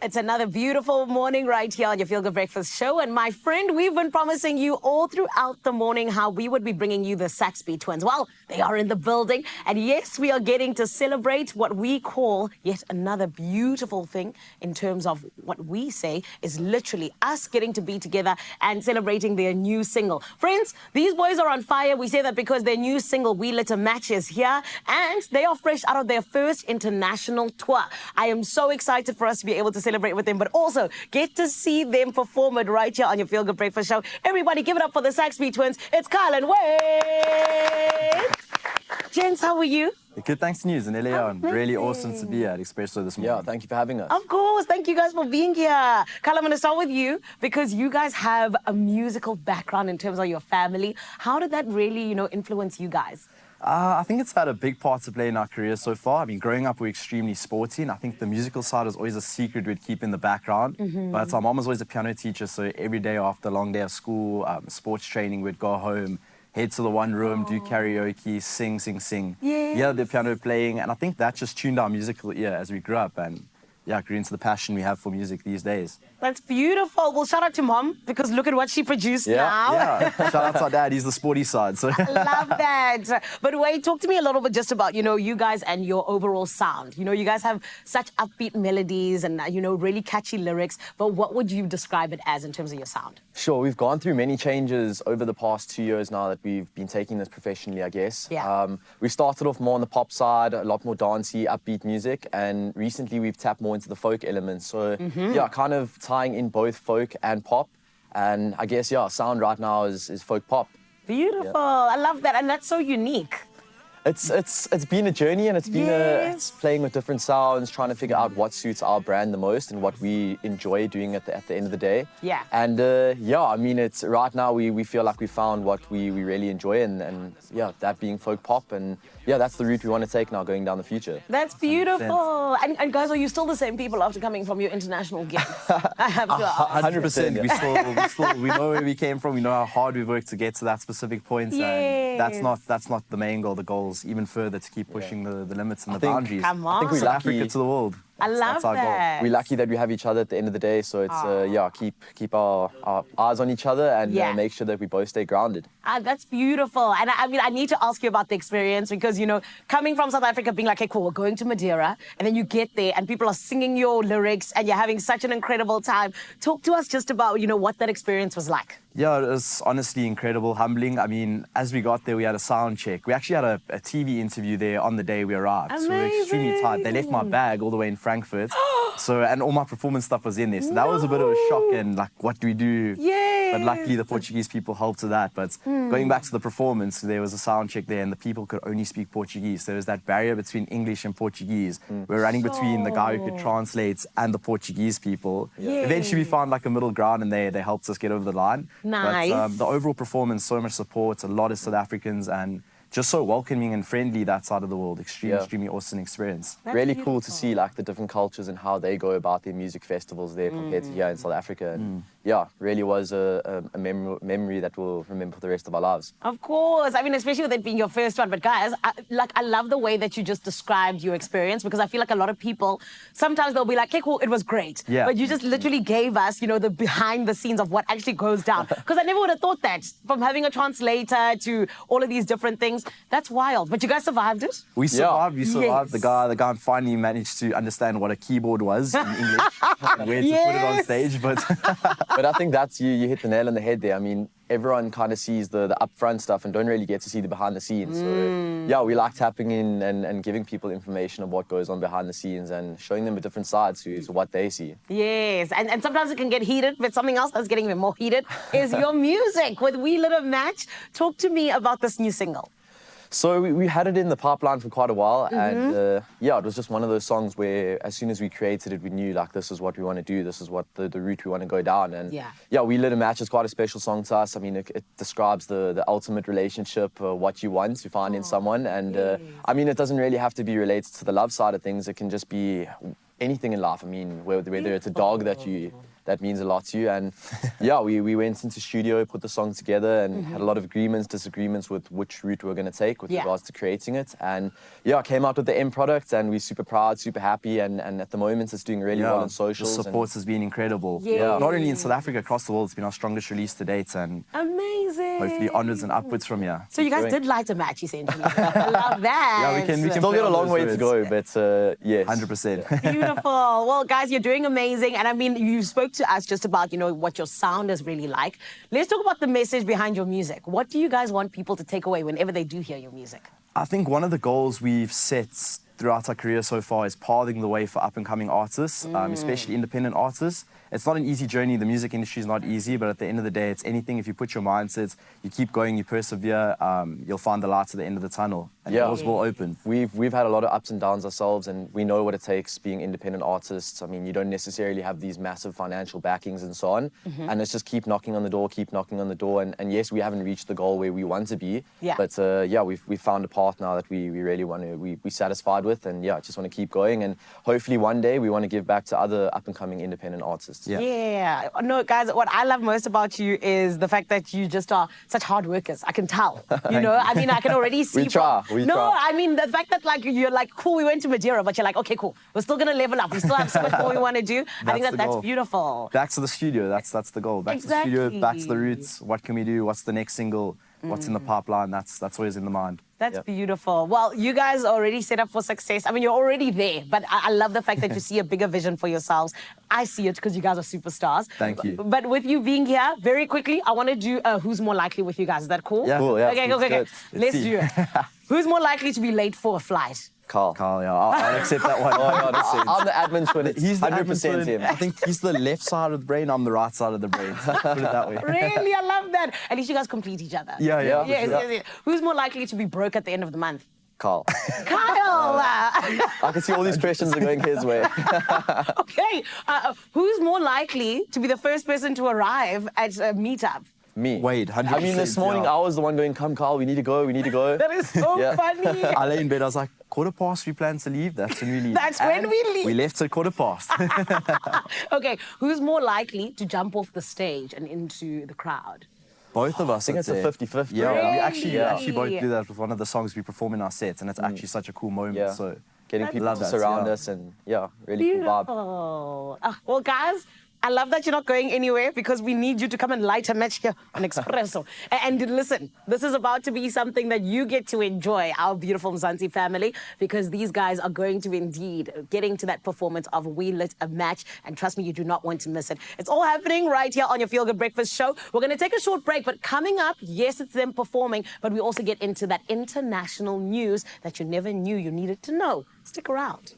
It's another beautiful morning right here on your Feel Good Breakfast show. And my friend, we've been promising you all throughout the morning how we would be bringing you the SaxbyTwins. Well, they are in the building. And yes, we are getting to celebrate what we call yet another beautiful thing in terms of what we say is literally us getting to be together and celebrating their new single. Friends, these boys are on fire. We say that because their new single, We Lit a Match, is here. And they are fresh out of their first international tour. I am so excited for us to be able to celebrate with them, but also get to see them perform it right here on your Feel Good Breakfast show. Everybody give it up for the SaxbyTwins. It's Kyle and Wade. Gents, how are you? Good, thanks to news and Leon. Really awesome to be at Expresso this morning. Yeah, thank you for having us. Of course, thank you guys for being here. Kyle, I'm going to start with you because you guys have a musical background in terms of your family. How did that really, influence you guys? I think it's had a big part to play in our career so far. I mean, growing up, we're extremely sporty, and I think the musical side was always a secret we'd keep in the background. But our mom was always a piano teacher, so every day after a long day of school, sports training, we'd go home, head to the one room, do karaoke, sing. Yes. Yeah, the piano playing, and I think that just tuned our musical ear as we grew up, and yeah, grew into the passion we have for music these days. That's beautiful. Well, shout out to Mom, because look at what she produced now. Yeah, shout out to our dad. He's the sporty side. So. I love that. But Wade, talk to me a little bit just about, you guys and your overall sound. You guys have such upbeat melodies and, really catchy lyrics. But what would you describe it as in terms of your sound? Sure, we've gone through many changes over the past 2 years now that we've been taking this professionally, I guess. Yeah. We started off more on the pop side, a lot more dancey, upbeat music. And recently we've tapped more into the folk elements. So, yeah, kind of tying in both folk and pop. And I guess, yeah, sound right now is folk pop. Beautiful. Yeah. I love that. And that's so unique. It's been a journey, and it's been it's playing with different sounds, trying to figure out what suits our brand the most and what we enjoy doing at the end of the day. Yeah. And yeah, I mean, it's right now we feel like we found what we really enjoy, and yeah, that being folk pop, and yeah, that's the route we want to take now going down the future. That's beautiful. And guys, are you still the same people after coming from your international gigs? I have to ask. 100%. We know where we came from. We know how hard we've worked to get to that specific point. Yes. And that's not the main goal. The goal is even further to keep pushing the limits and the boundaries. Come on. I think we're South Africa to the world. I love that's our that. goal. We're lucky that we have each other at the end of the day, so it's yeah, keep our eyes on each other and make sure that we both stay grounded. That's beautiful. And I mean, I need to ask you about the experience because, coming from South Africa, being like, hey, cool, we're going to Madeira, and then you get there and people are singing your lyrics and you're having such an incredible time. Talk to us just about, what that experience was like. Yeah, it was honestly incredible, humbling. I mean, as we got there, we had a sound check. We actually had a TV interview there on the day we arrived. Amazing. So we were extremely tired. They left my bag all the way in Frankfurt. And all my performance stuff was in there. So that was a bit of a shock and like, what do we do? Yes. But luckily the Portuguese people helped with that. But going back to the performance, there was a sound check there and the people could only speak Portuguese. So there was that barrier between English and Portuguese. We're running between the guy who could translate and the Portuguese people. Yes. Eventually we found like a middle ground and they helped us get over the line. Nice. But the overall performance, so much support, a lot of South Africans, and just so welcoming and friendly that side of the world. Extremely awesome experience. That's really cool to see like the different cultures and how they go about their music festivals there compared to here in South Africa. And yeah, really was a memory that we'll remember for the rest of our lives. Of course. I mean, especially with it being your first one. But guys, I love the way that you just described your experience, because I feel like a lot of people, sometimes they'll be like, okay, cool, it was great. Yeah. But you just literally gave us, the behind the scenes of what actually goes down. Because I never would have thought that, from having a translator to all of these different things. That's wild. But you guys survived it? We survived. Yeah. We survived. Yes. The guy finally managed to understand what a keyboard was in English and where to put it on stage. But I think that's you hit the nail on the head there. I mean, everyone kind of sees the upfront stuff and don't really get to see the behind the scenes. So yeah, we like tapping in and giving people information of what goes on behind the scenes and showing them a different side to what they see. Yes, and sometimes it can get heated, but something else that's getting even more heated is your music with We Lit a Match. Talk to me about this new single. So we had it in the pipeline for quite a while, and yeah, it was just one of those songs where as soon as we created it, we knew like this is what we want to do, this is what the route we want to go down. And yeah, We Lit a Match is quite a special song to us. I mean, it describes the ultimate relationship, what you want to find in someone, and I mean, it doesn't really have to be related to the love side of things. It can just be anything in life. I mean, whether it's a dog that you that means a lot to you. And yeah, we went into studio, put the song together, and had a lot of agreements, disagreements with which route we were going to take with regards to creating it. And yeah, came out with the end product, and we're super proud, super happy, and at the moment it's doing really well on socials. The support has been incredible. Yeah. Not only in South Africa, across the world, it's been our strongest release to date, and amazing. hopefully onwards and upwards from here. So you guys did light a match, essentially. I love that. Yeah, we can Still got a long way to go, but yes. 100%. Beautiful. Well, guys, you're doing amazing. And I mean, you spoke to us just about, you know, what your sound is really like. Let's talk about the message behind your music. What do you guys want people to take away whenever they do hear your music? I think one of the goals we've set throughout our career so far is paving the way for up-and-coming artists, especially independent artists. It's not an easy journey. The music industry is not easy, but at the end of the day, it's anything. If you put your mind to it, you keep going, you persevere, you'll find the light at the end of the tunnel, and doors will open. We've had a lot of ups and downs ourselves, and we know what it takes being independent artists. I mean, you don't necessarily have these massive financial backings and so on, and it's just keep knocking on the door, keep knocking on the door. And yes, we haven't reached the goal where we want to be, but yeah, we've found a path now that we really want to, we're satisfied with, and yeah, just want to keep going. And hopefully one day we want to give back to other up-and-coming independent artists. Yeah. No, guys, what I love most about you is the fact that you just are such hard workers. I can tell. You know, I mean, I can already see. We try. I mean, the fact that like you're like, cool, we went to Madeira, but you're like, okay, cool, we're still gonna level up. We still have so much more we want to do. I think that's beautiful. Back to the studio. That's the goal. Back to the studio. Back to the roots. What can we do? What's the next single? What's in the pipeline? That's always in the mind. That's beautiful. Well, you guys are already set up for success. I mean, you're already there, but I love the fact that you see a bigger vision for yourselves. I see it because you guys are superstars. Thank you. But with you being here, very quickly, I want to do Who's More Likely with you guys. Is that cool? Yeah. Cool, yeah. Okay. Let's do it. Who's more likely to be late for a flight? Carl, yeah, I'll accept that one. I'm the admin twin. He's the 100% him. I think he's the left side of the brain, I'm the right side of the brain. Put it that way. Really? I love that. At least you guys complete each other. Yeah. Yes. Who's more likely to be broke at the end of the month? Kyle. Kyle! I can see all these questions are going his way. Okay. Who's more likely to be the first person to arrive at a meetup? Me. Wade, 100%. I mean, this morning I was the one going, come, Carl, we need to go. That is so funny. I lay in bed, I was like, 1:15 we plan to leave. That's when we leave. That's when we leave. We left at 1:15. Okay, who's more likely to jump off the stage and into the crowd? Both of us. I think it's a 50-50. Yeah, Really? we actually both do that with one of the songs we perform in our sets, and it's actually such a cool moment. Yeah. So getting people to surround us, and really cool vibe. Beautiful. Well, guys, I love that you're not going anywhere because we need you to come and light a match here on Expresso. And listen, this is about to be something that you get to enjoy, our beautiful Mzansi family, because these guys are going to indeed getting to that performance of We Lit a Match. And trust me, you do not want to miss it. It's all happening right here on your Feel Good Breakfast show. We're going to take a short break, but coming up, yes, it's them performing, but we also get into that international news that you never knew you needed to know. Stick around.